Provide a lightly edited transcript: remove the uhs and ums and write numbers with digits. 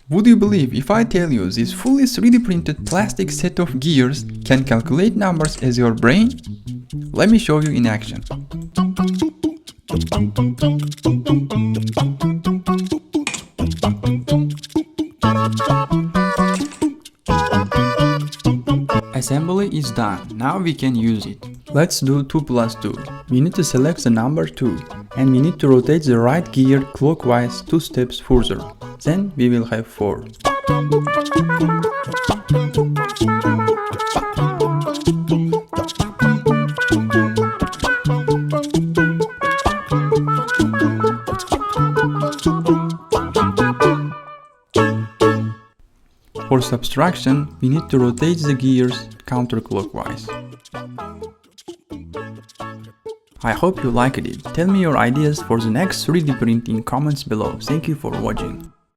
Would you believe if I tell you this fully 3D printed plastic set of gears can calculate numbers as your brain? Let me show you in action. Assembly is done, now we can use it. Let's do 2 plus 2. We need to select the number 2 and we need to rotate the right gear clockwise 2 steps further. Then we will have 4. For subtraction, we need to rotate the gears counterclockwise. I hope you liked it. Tell me your ideas for the next 3D print in comments below. Thank you for watching.